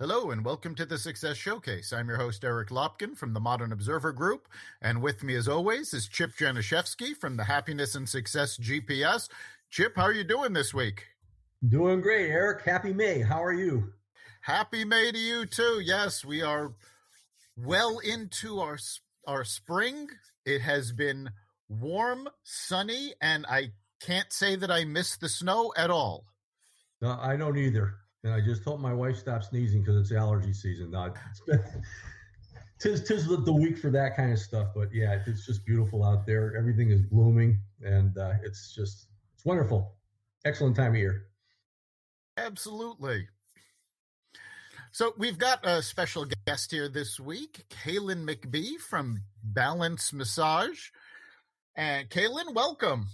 Hello and welcome to the Success Showcase. I'm your host, Eric Lopkin from the Modern Observer Group. And with me, as always, is Chip Janiszewski from the Happiness and Success GPS. Chip, how are you doing this week? Doing great, Eric. Happy May. How are you? Happy May to you, too. Yes, we are well into our spring. It has been warm, sunny, and I can't say that I miss the snow at all. No, I don't either. And I just hope my wife stops sneezing because it's allergy season. Tis the week for that kind of stuff. But yeah, it's just beautiful out there. Everything is blooming, and it's wonderful. Excellent time of year. Absolutely. So we've got a special guest here this week, Cailin McBee from Balance Massage. And Cailin, welcome.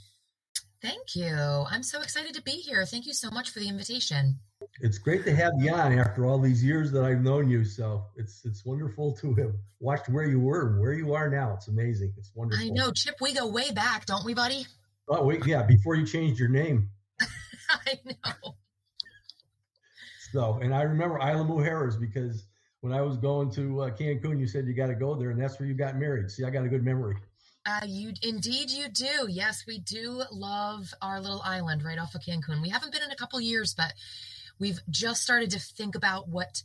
Thank you. I'm so excited to be here. Thank you so much for the invitation. It's great to have you on after all these years that I've known you. So it's wonderful to have watched where you were and where you are now. It's amazing. It's wonderful. I know, Chip, we go way back, don't we, buddy? Oh, wait, yeah, before you changed your name. I know. So, and I remember Isla Mujeres because when I was going to Cancun, you said you got to go there, and that's where you got married. See, I got a good memory. You do. Yes, we do love our little island right off of Cancun. We haven't been in a couple years, but we've just started to think about what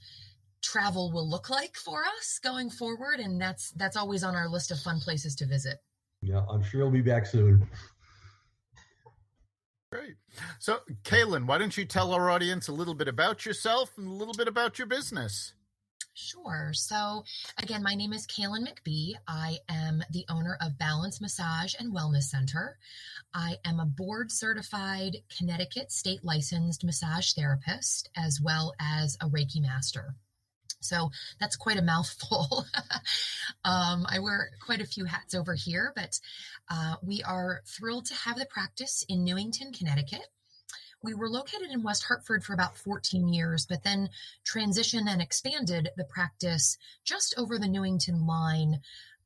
travel will look like for us going forward, and that's always on our list of fun places to visit. Yeah, I'm sure you'll be back soon. Great. So, Cailin, why don't you tell our audience a little bit about yourself and a little bit about your business? Sure. So again, my name is Cailin McBee. I am the owner of Balance Massage and Wellness Center. I am a board certified Connecticut state licensed massage therapist, as well as a Reiki master. So that's quite a mouthful. I wear quite a few hats over here, but we are thrilled to have the practice in Newington, Connecticut. We were located in West Hartford for about 14 years, but then transitioned and expanded the practice just over the Newington line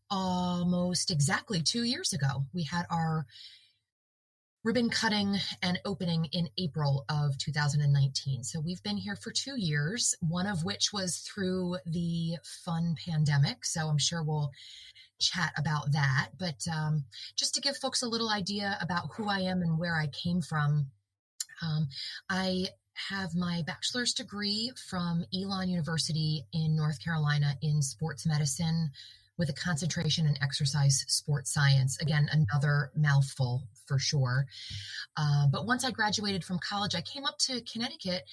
almost exactly 2 years ago. We had our ribbon cutting and opening in April of 2019. So we've been here for 2 years, one of which was through the fun pandemic. So I'm sure we'll chat about that. But just to give folks a little idea about who I am and where I came from, I have my bachelor's degree from Elon University in North Carolina in sports medicine with a concentration in exercise sports science. Again, another mouthful for sure. But once I graduated from college, I came up to Connecticut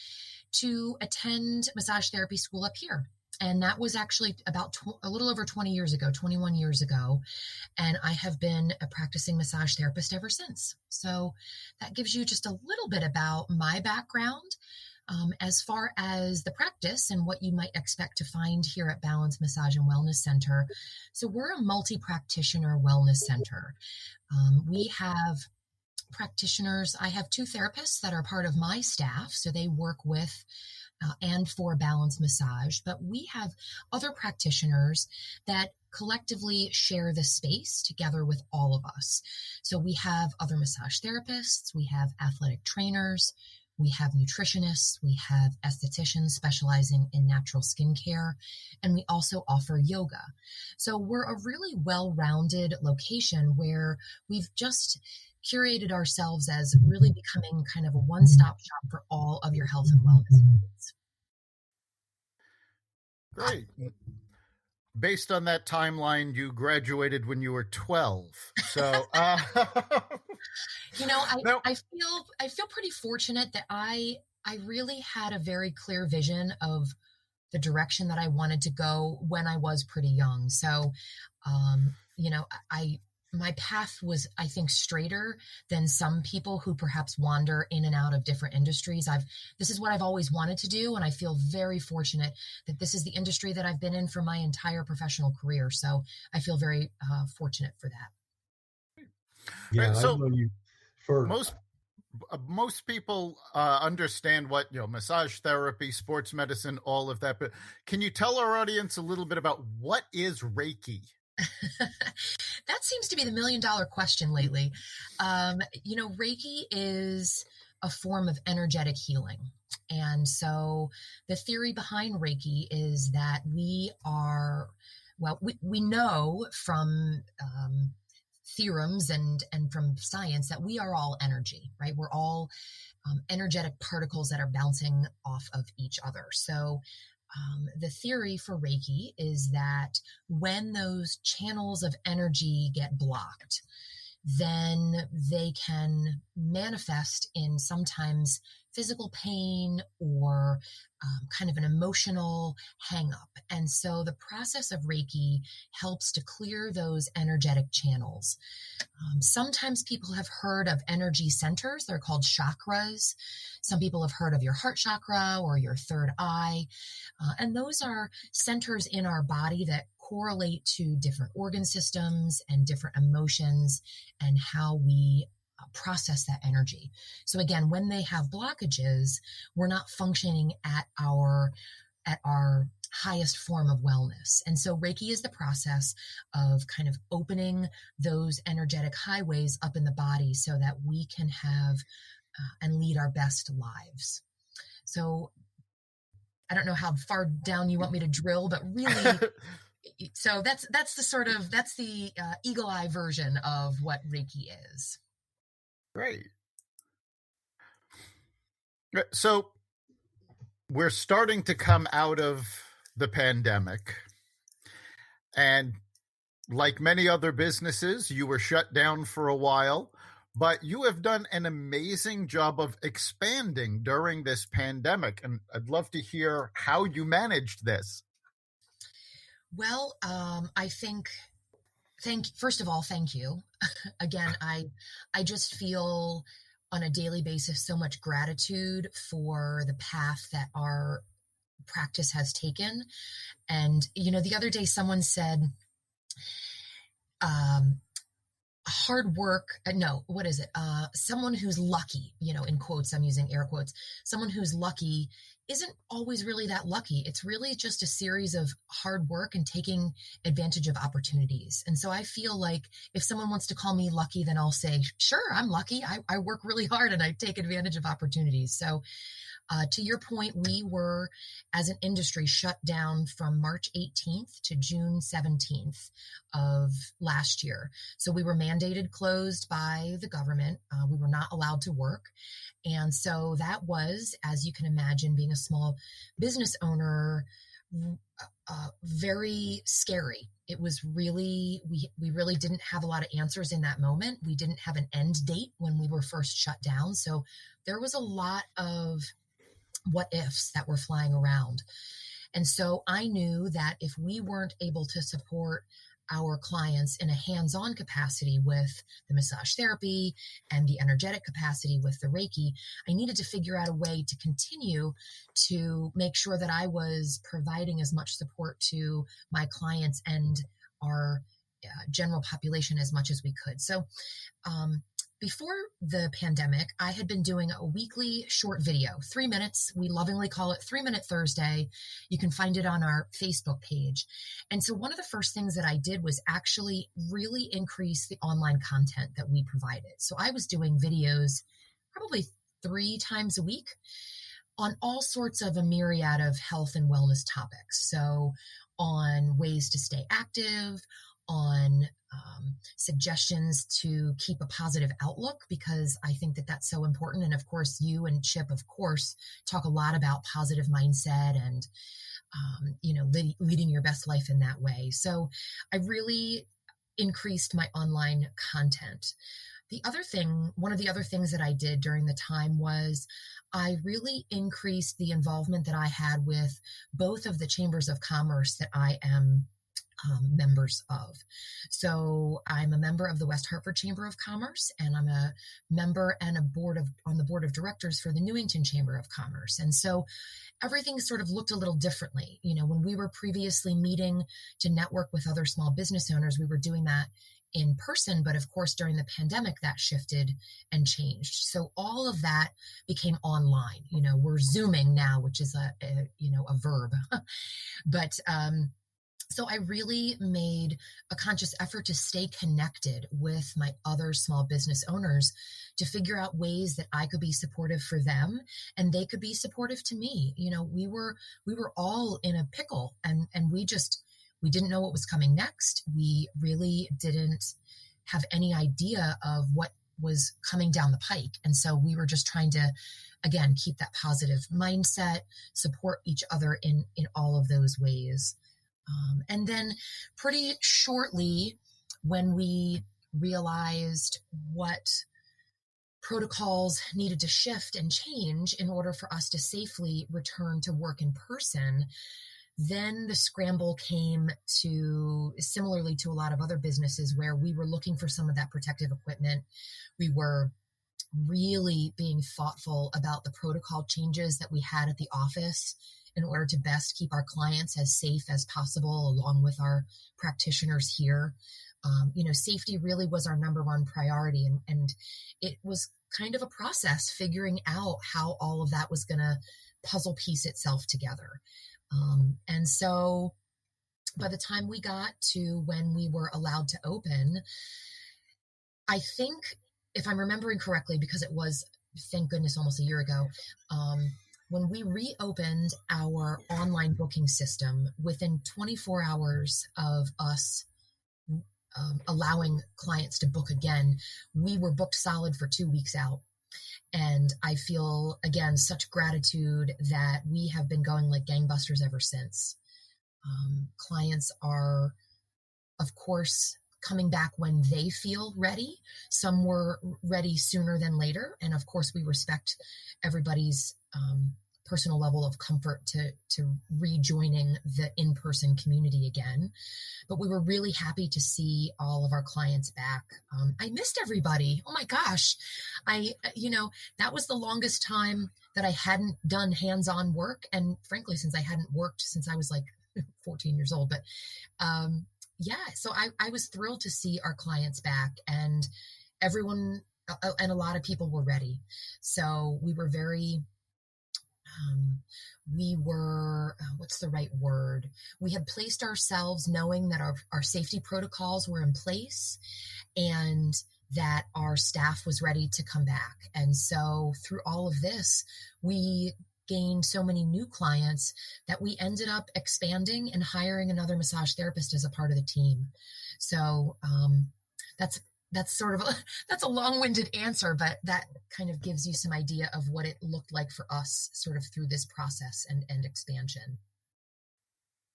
to attend massage therapy school up here. And that was actually about a little over 20 years ago, 21 years ago. And I have been a practicing massage therapist ever since. So that gives you just a little bit about my background as far as the practice and what you might expect to find here at Balance Massage and Wellness Center. So we're a multi-practitioner wellness center. We have practitioners. I have 2 therapists that are part of my staff. So they work with and for Balance Massage, but we have other practitioners that collectively share the space together with all of us. So we have other massage therapists, we have athletic trainers, we have nutritionists, we have estheticians specializing in natural skincare, and we also offer yoga. So we're a really well-rounded location where we've just curated ourselves as really becoming kind of a one-stop shop for all of your health and wellness needs. Great. Based on that timeline, you graduated when you were 12. So, you know, I feel pretty fortunate that I really had a very clear vision of the direction that I wanted to go when I was pretty young. So, you know, my path was, I think, straighter than some people who perhaps wander in and out of different industries. This is what I've always wanted to do, and I feel very fortunate that this is the industry that I've been in for my entire professional career. So I feel very fortunate for that. Yeah, right, so I know you for most people understand what, massage therapy, sports medicine, all of that. But can you tell our audience a little bit about what is Reiki? That seems to be the $1 million question lately. Reiki is a form of energetic healing. And so the theory behind Reiki is that we know from theorems and from science that we are all energy, right? We're all energetic particles that are bouncing off of each other. So the theory for Reiki is that when those channels of energy get blocked, then they can manifest in sometimes physical pain or kind of an emotional hang up. And so the process of Reiki helps to clear those energetic channels. Sometimes people have heard of energy centers. They're called chakras. Some people have heard of your heart chakra or your third eye. And those are centers in our body that correlate to different organ systems and different emotions and how we process that energy. So again, when they have blockages, we're not functioning at our highest form of wellness. And so Reiki is the process of kind of opening those energetic highways up in the body so that we can have and lead our best lives. So I don't know how far down you want me to drill, but really, so that's the eagle eye version of what Reiki is. Great. So we're starting to come out of the pandemic, and like many other businesses, you were shut down for a while, but you have done an amazing job of expanding during this pandemic, and I'd love to hear how you managed this. Well, I think, first of all, thank you. Again, I just feel on a daily basis so much gratitude for the path that our practice has taken. And, the other day someone said, hard work, someone who's lucky, in quotes, I'm using air quotes, someone who's lucky isn't always really that lucky. It's really just a series of hard work and taking advantage of opportunities. And so I feel like if someone wants to call me lucky, then I'll say, sure, I'm lucky. I work really hard and I take advantage of opportunities. So to your point, we were, as an industry, shut down from March 18th to June 17th of last year. So we were mandated closed by the government. We were not allowed to work. And so that was, as you can imagine, being a small business owner, very scary. It was really, we really didn't have a lot of answers in that moment. We didn't have an end date when we were first shut down. So there was a lot of what ifs that were flying around. And so I knew that if we weren't able to support our clients in a hands-on capacity with the massage therapy and the energetic capacity with the Reiki, I needed to figure out a way to continue to make sure that I was providing as much support to my clients and our general population as much as we could. So before the pandemic, I had been doing a weekly short video, 3 minutes. We lovingly call it 3 Minute Thursday. You can find it on our Facebook page. And so one of the first things that I did was actually really increase the online content that we provided. So I was doing videos probably 3 times a week on all sorts of a myriad of health and wellness topics. So on ways to stay active, on suggestions to keep a positive outlook, because I think that that's so important. And of course, you and Chip, of course, talk a lot about positive mindset and, leading your best life in that way. So I really increased my online content. One of the other things that I did during the time was I really increased the involvement that I had with both of the chambers of commerce that I am members of. So I'm a member of the West Hartford Chamber of Commerce, and I'm a member and on the board of directors for the Newington Chamber of Commerce. And so everything sort of looked a little differently. When we were previously meeting to network with other small business owners, we were doing that in person, but of course during the pandemic that shifted and changed. So all of that became online. We're Zooming now, which is a verb, but So I really made a conscious effort to stay connected with my other small business owners to figure out ways that I could be supportive for them and they could be supportive to me. We were all in a pickle, and we didn't know what was coming next. We really didn't have any idea of what was coming down the pike. And so we were just trying to, again, keep that positive mindset, support each other in all of those ways. And then pretty shortly, when we realized what protocols needed to shift and change in order for us to safely return to work in person, then the scramble came to, similarly to a lot of other businesses, where we were looking for some of that protective equipment. We were really being thoughtful about the protocol changes that we had at the office in order to best keep our clients as safe as possible, along with our practitioners here. Safety really was our number one priority. And it was kind of a process figuring out how all of that was going to puzzle piece itself together. And so by the time we got to when we were allowed to open, I think, if I'm remembering correctly, because it was, thank goodness, almost a year ago, when we reopened our online booking system, within 24 hours of us allowing clients to book again, we were booked solid for 2 weeks out. And I feel, again, such gratitude that we have been going like gangbusters ever since. Clients are, of course, coming back when they feel ready. Some were ready sooner than later. And of course, we respect everybody's personal level of comfort to rejoining the in-person community again. But we were really happy to see all of our clients back. I missed everybody. Oh my gosh. That was the longest time that I hadn't done hands-on work. And frankly, since I hadn't worked since I was like 14 years old, but so I was thrilled to see our clients back, and everyone and a lot of people were ready. So we were very, what's the right word? We had placed ourselves knowing that our safety protocols were in place and that our staff was ready to come back. And so through all of this, we gained so many new clients that we ended up expanding and hiring another massage therapist as a part of the team. So that's sort of that's a long-winded answer, but that kind of gives you some idea of what it looked like for us sort of through this process and expansion.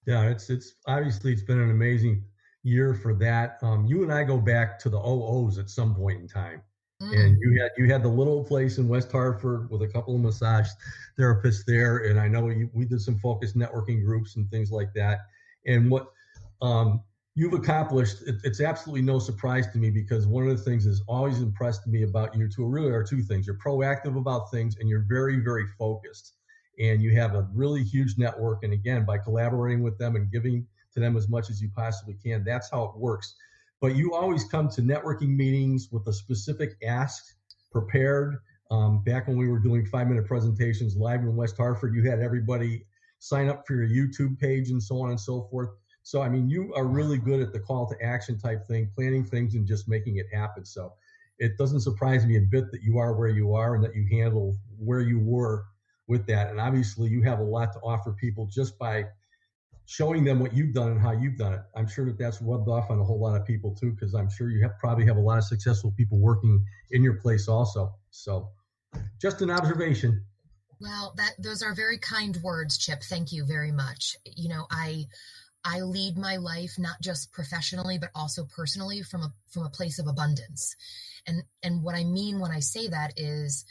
Yeah, it's obviously it's been an amazing year for that. You and I go back to the OOs at some point in time. And you had the little place in West Hartford with a couple of massage therapists there, and I know we did some focused networking groups and things like that. And what you've accomplished, it's absolutely no surprise to me, because one of the things that's always impressed me about you really are two things. You're proactive about things, and you're very, very focused. And you have a really huge network. And again, by collaborating with them and giving to them as much as you possibly can, that's how it works. But you always come to networking meetings with a specific ask prepared. Back when we were doing 5-minute presentations live in West Hartford, you had everybody sign up for your YouTube page and so on and so forth. So, I mean, you are really good at the call to action type thing, planning things and just making it happen. So it doesn't surprise me a bit that you are where you are and that you handle where you were with that. And obviously you have a lot to offer people just by showing them what you've done and how you've done it. I'm sure that that's rubbed off on a whole lot of people too, because I'm sure you probably have a lot of successful people working in your place also. So just an observation. Well, those are very kind words, Chip. Thank you very much. I lead my life not just professionally, but also personally from a place of abundance. And what I mean when I say that is,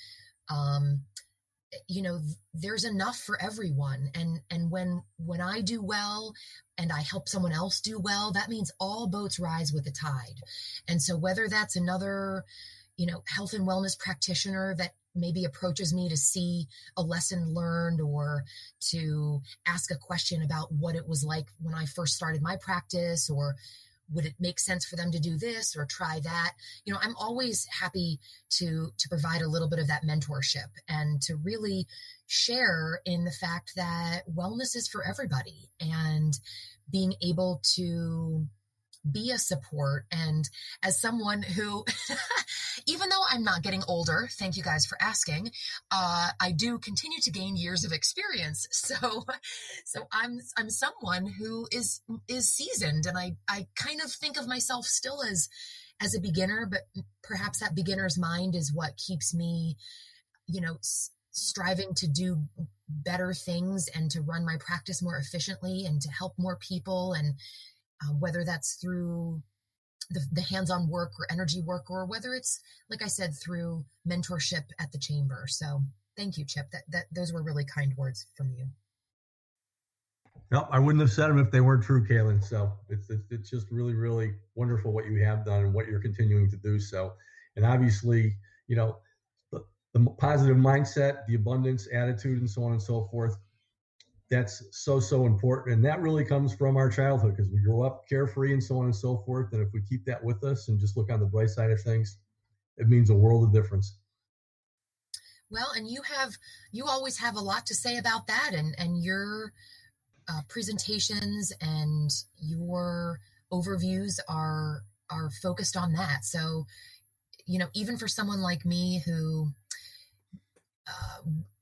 there's enough for everyone. And when I do well and I help someone else do well, that means all boats rise with the tide. And so whether that's another, health and wellness practitioner that maybe approaches me to see a lesson learned or to ask a question about what it was like when I first started my practice, or would it make sense for them to do this or try that? I'm always happy to provide a little bit of that mentorship and to really share in the fact that wellness is for everybody, and being able to be a support. And as someone who, even though I'm not getting older, thank you guys for asking, I do continue to gain years of experience. So I'm someone who is seasoned, and I kind of think of myself still as a beginner, but perhaps that beginner's mind is what keeps me, striving to do better things and to run my practice more efficiently and to help more people. And whether that's through the hands-on work or energy work, or whether it's, like I said, through mentorship at the chamber. So thank you, Chip. That those were really kind words from you. No, I wouldn't have said them if they weren't true, Cailin. So it's just really, really wonderful what you have done and what you're continuing to do. So, and obviously, the positive mindset, the abundance attitude, and so on and so forth, that's so important. And that really comes from our childhood, because we grow up carefree and so on and so forth. And if we keep that with us and just look on the bright side of things, it means a world of difference. Well, and you always have a lot to say about that, and your presentations and your overviews are focused on that. So, even for someone like me who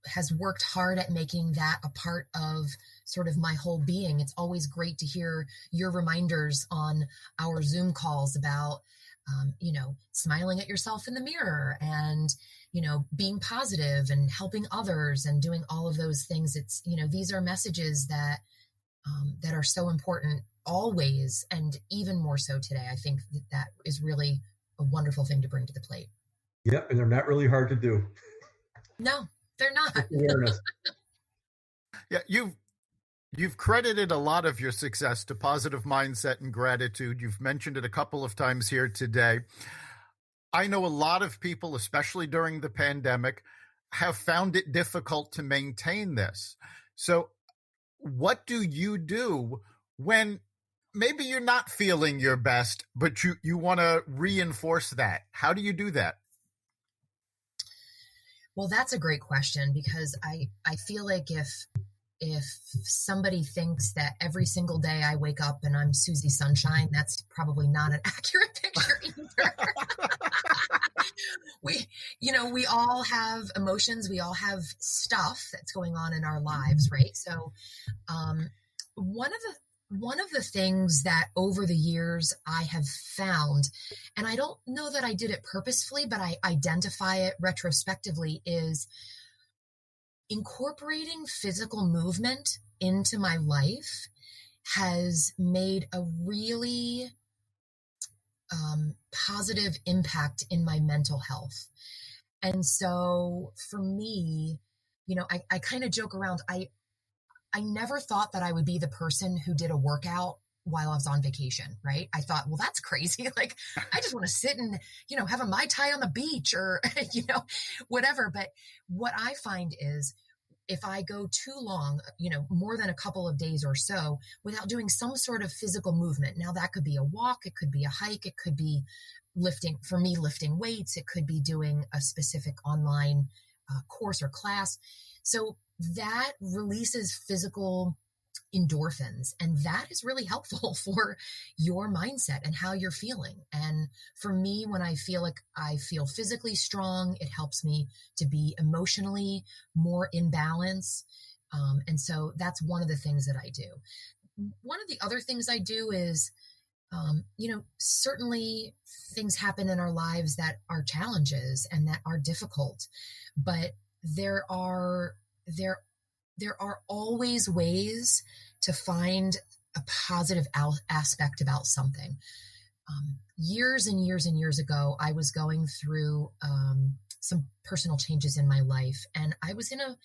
has worked hard at making that a part of sort of my whole being, it's always great to hear your reminders on our Zoom calls about, smiling at yourself in the mirror and, being positive and helping others and doing all of those things. It's, these are messages that are so important always, and even more so today. I think that is really a wonderful thing to bring to the plate. Yep. And they're not really hard to do. No, they're not. Yeah, you've credited a lot of your success to positive mindset and gratitude. You've mentioned it a couple of times here today. I know a lot of people, especially during the pandemic, have found it difficult to maintain this. So what do you do when maybe you're not feeling your best, but you want to reinforce that? How do you do that? Well, that's a great question, because I feel like if somebody thinks that every single day I wake up and I'm Susie Sunshine, that's probably not an accurate picture either. We all have emotions. We all have stuff that's going on in our lives, right? So one of the things that over the years I have found, and I don't know that I did it purposefully, but I identify it retrospectively, is incorporating physical movement into my life has made a really positive impact in my mental health. And so for me, I kind of joke around. I never thought that I would be the person who did a workout while I was on vacation, right? I thought, well, that's crazy. Like, I just want to sit and, have a Mai Tai on the beach or, whatever. But what I find is if I go too long, more than a couple of days or so without doing some sort of physical movement, now that could be a walk, it could be a hike, it could be lifting weights, it could be doing a specific online course or class. So that releases physical endorphins, and that is really helpful for your mindset and how you're feeling. And for me, when I feel like I feel physically strong, it helps me to be emotionally more in balance. And so that's one of the things that I do. One of the other things I do is, certainly things happen in our lives that are challenges and that are difficult, but there are always ways to find a positive aspect about something. Years and years and years ago, I was going through some personal changes in my life, and I was in a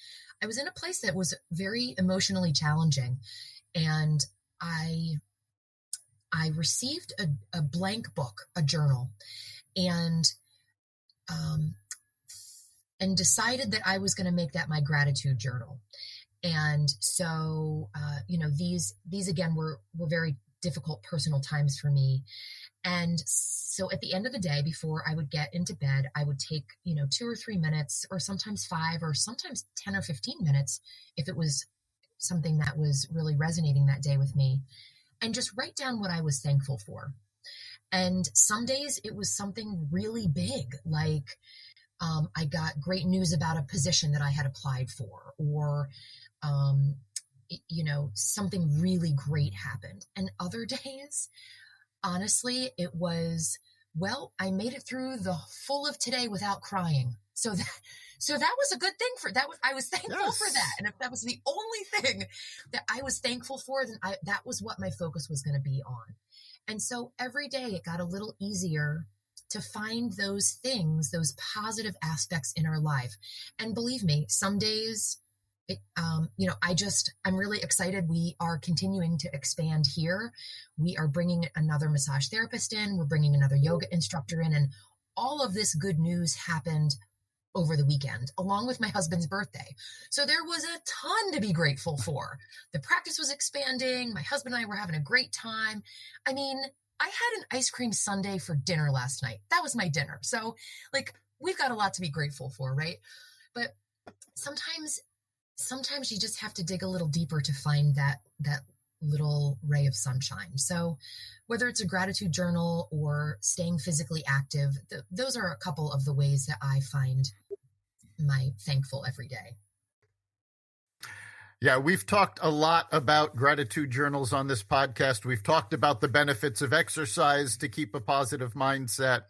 place that was very emotionally challenging, and I received a blank book, a journal, and decided that I was going to make that my gratitude journal. And so, these again were very difficult personal times for me. And so at the end of the day, before I would get into bed, I would take, 2 or 3 minutes, or sometimes 5, or sometimes 10 or 15 minutes, if it was something that was really resonating that day with me, and just write down what I was thankful for. And some days it was something really big, like I got great news about a position that I had applied for, or, something really great happened. And other days, honestly, it was, well, I made it through the full of today without crying. So that was a good thing for that. I was thankful for that. And if that was the only thing that I was thankful for, then that was what my focus was going to be on. And so every day it got a little easier to find those things, those positive aspects in our life. And believe me, some days, I'm really excited. We are continuing to expand here. We are bringing another massage therapist in. We're bringing another yoga instructor in. And all of this good news happened over the weekend, along with my husband's birthday. So there was a ton to be grateful for. The practice was expanding. My husband and I were having a great time. I mean, I had an ice cream sundae for dinner last night. That was my dinner. So we've got a lot to be grateful for, right? But sometimes you just have to dig a little deeper to find that little ray of sunshine. So whether it's a gratitude journal or staying physically active, those are a couple of the ways that I find my thankful every day. Yeah, we've talked a lot about gratitude journals on this podcast. We've talked about the benefits of exercise to keep a positive mindset.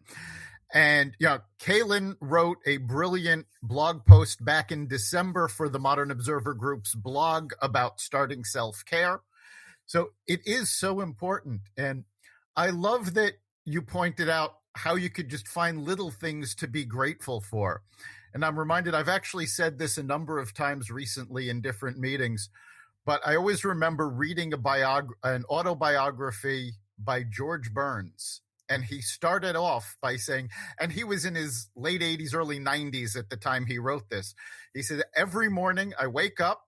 And, Cailin wrote a brilliant blog post back in December for the Modern Observer Group's blog about starting self-care. So it is so important. And I love that you pointed out how you could just find little things to be grateful for. And I'm reminded, I've actually said this a number of times recently in different meetings, but I always remember reading an autobiography by George Burns. And he started off by saying, and he was in his late 80s, early 90s at the time he wrote this. He said, every morning I wake up,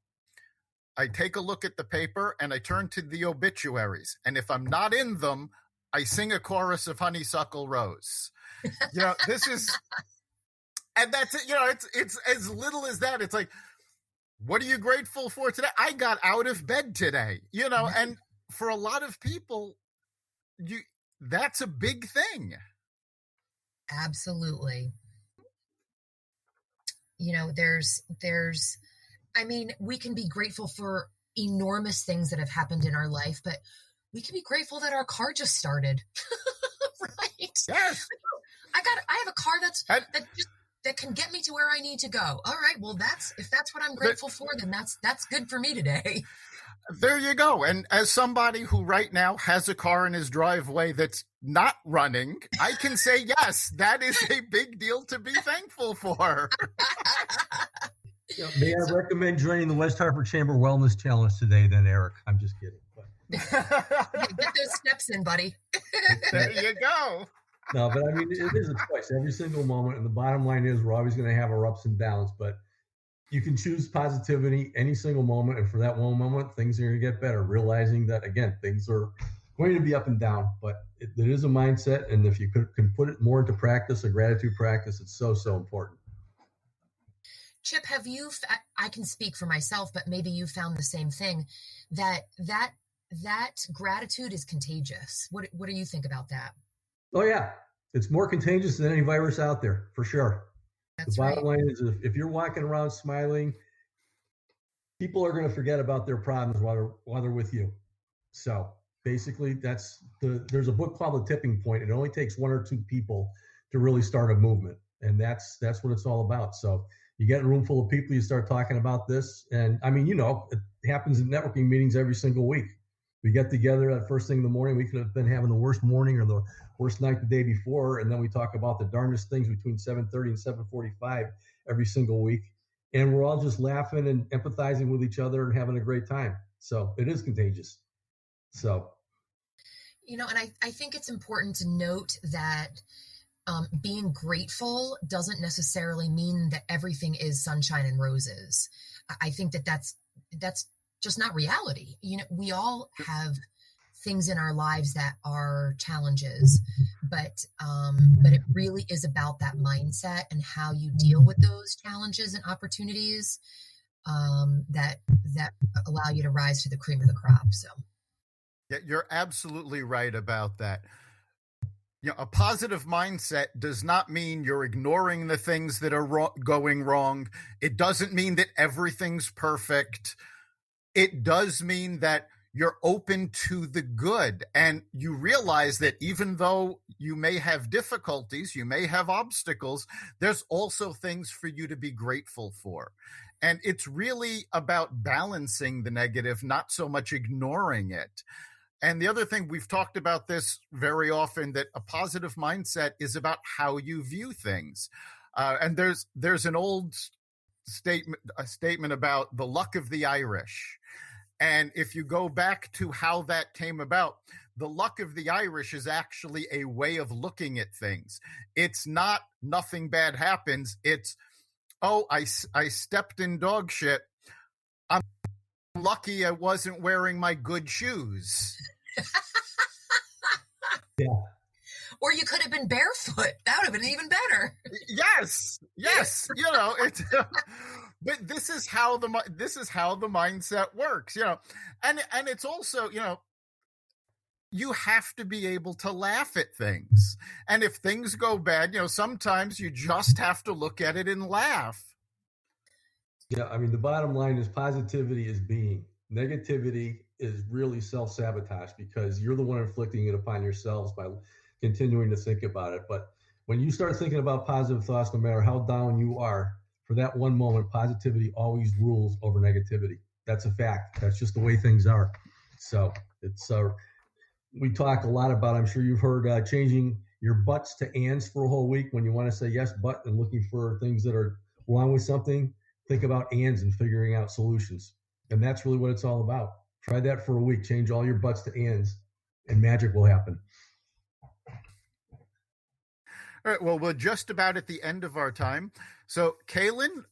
I take a look at the paper, and I turn to the obituaries. And if I'm not in them, I sing a chorus of Honeysuckle Rose. This is, and that's it. It's as little as that. It's like, what are you grateful for today? I got out of bed today, and for a lot of people, that's a big thing. Absolutely. We can be grateful for enormous things that have happened in our life, but we can be grateful that our car just started. Right? Yes. I have a car that can get me to where I need to go. All right. Well, if that's what I'm grateful for, then that's good for me today. There you go. And as somebody who right now has a car in his driveway that's not running, I can say, yes, that is a big deal to be thankful for. May I recommend joining the West Hartford Chamber Wellness Challenge today, then, Eric? I'm just kidding. Get those steps in, buddy. There you go. No, but it is a choice every single moment. And the bottom line is we're always going to have our ups and downs, but you can choose positivity any single moment. And for that one moment, things are going to get better, realizing that, again, things are going to be up and down, but it is a mindset. And if you can put it more into practice, a gratitude practice, it's so, so important. Chip, I can speak for myself, but maybe you found the same thing, that gratitude is contagious. What do you think about that? Oh, yeah. It's more contagious than any virus out there, for sure. That's the bottom right. line is if you're walking around smiling, people are going to forget about their problems while they're with you. So basically there's a book called The Tipping Point. It only takes 1 or 2 people to really start a movement. And that's what it's all about. So you get in a room full of people, you start talking about this. And it happens in networking meetings every single week. We get together at first thing in the morning. We could have been having the worst morning or the worst night the day before. And then we talk about the darndest things between 7:30 and 7:45 every single week. And we're all just laughing and empathizing with each other and having a great time. So it is contagious. So. And I think it's important to note that being grateful doesn't necessarily mean that everything is sunshine and roses. I think that's just not reality. We all have things in our lives that are challenges, but it really is about that mindset and how you deal with those challenges and opportunities that allow you to rise to the cream of the crop. So yeah, you're absolutely right about that. A positive mindset does not mean you're ignoring the things that are going wrong. It doesn't mean that everything's perfect. It does mean that you're open to the good, and you realize that even though you may have difficulties, you may have obstacles, there's also things for you to be grateful for. And it's really about balancing the negative, not so much ignoring it. And the other thing, we've talked about this very often, that a positive mindset is about how you view things. And there's an old statement about the luck of the Irish. And if you go back to how that came about, the luck of the Irish is actually a way of looking at things. It's not nothing bad happens. It's, oh, I stepped in dog shit. I'm lucky I wasn't wearing my good shoes. Yeah. Or you could have been barefoot. That would have been even better. Yes. It's but this is how the mindset works, and it's also, you have to be able to laugh at things. And if things go bad, sometimes you just have to look at it and laugh. Yeah, I mean, the bottom line is positivity is being. Negativity is really self-sabotage, because you're the one inflicting it upon yourselves by continuing to think about it. But when you start thinking about positive thoughts, no matter how down you are, for that one moment, positivity always rules over negativity. That's a fact. That's just the way things are. So it's we talk a lot about, I'm sure you've heard, changing your buts to ands for a whole week. When you want to say yes, but, and looking for things that are wrong with something, think about ands and figuring out solutions. And that's really what it's all about. Try that for a week. Change all your buts to ands, and magic will happen. All right. Well, we're just about at the end of our time. So, Cailin,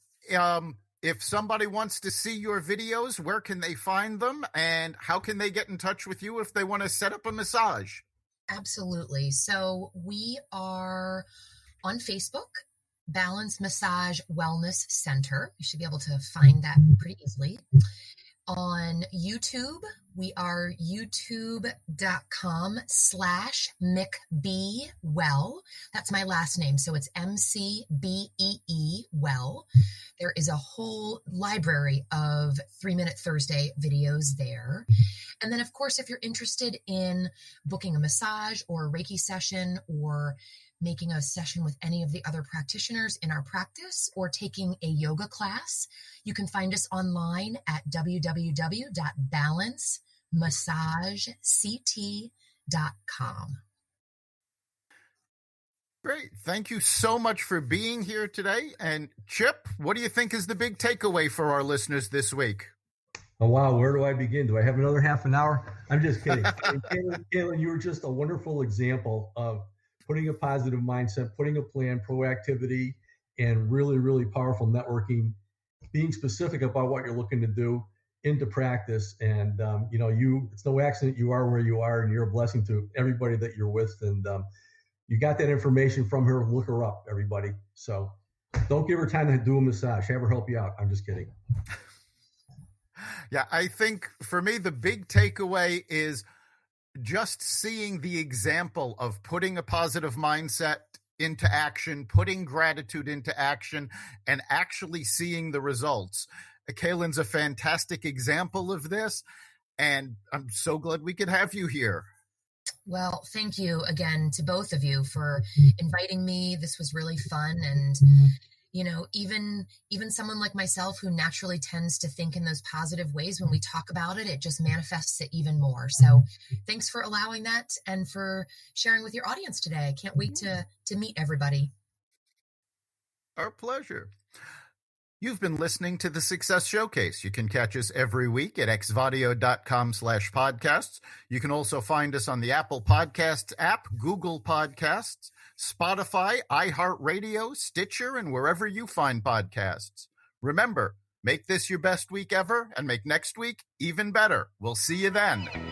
if somebody wants to see your videos, where can they find them, and how can they get in touch with you if they want to set up a massage? Absolutely. So we are on Facebook, Balance Massage Wellness Center. You should be able to find that pretty easily. On YouTube, we are youtube.com/McBee That's my last name. So it's McBee Well. There is a whole library of 3-Minute Thursday videos there. And then, of course, if you're interested in booking a massage or a Reiki session, or making a session with any of the other practitioners in our practice, or taking a yoga class, you can find us online at www.balancemassagect.com. Great. Thank you so much for being here today. And Chip, what do you think is the big takeaway for our listeners this week? Oh, wow. Where do I begin? Do I have another half an hour? I'm just kidding. Cailin, you were just a wonderful example of putting a positive mindset, putting a plan, proactivity, and really, really powerful networking, being specific about what you're looking to do into practice. And, it's no accident you are where you are, and you're a blessing to everybody that you're with. And you got that information from her. Look her up, everybody. So don't give her time to do a massage. Have her help you out. I'm just kidding. Yeah, I think for me, the big takeaway is just seeing the example of putting a positive mindset into action, putting gratitude into action, and actually seeing the results. Cailin's a fantastic example of this, and I'm so glad we could have you here. Well, thank you again to both of you for inviting me. This was really fun. And even someone like myself, who naturally tends to think in those positive ways, when we talk about it, it just manifests it even more. So thanks for allowing that, and for sharing with your audience today. I can't wait to meet everybody. Our pleasure. You've been listening to The Success Showcase. You can catch us every week at xvadio.com/podcasts. You can also find us on the Apple Podcasts app, Google Podcasts, Spotify, iHeartRadio, Stitcher, and wherever you find podcasts. Remember, make this your best week ever, and make next week even better. We'll see you then.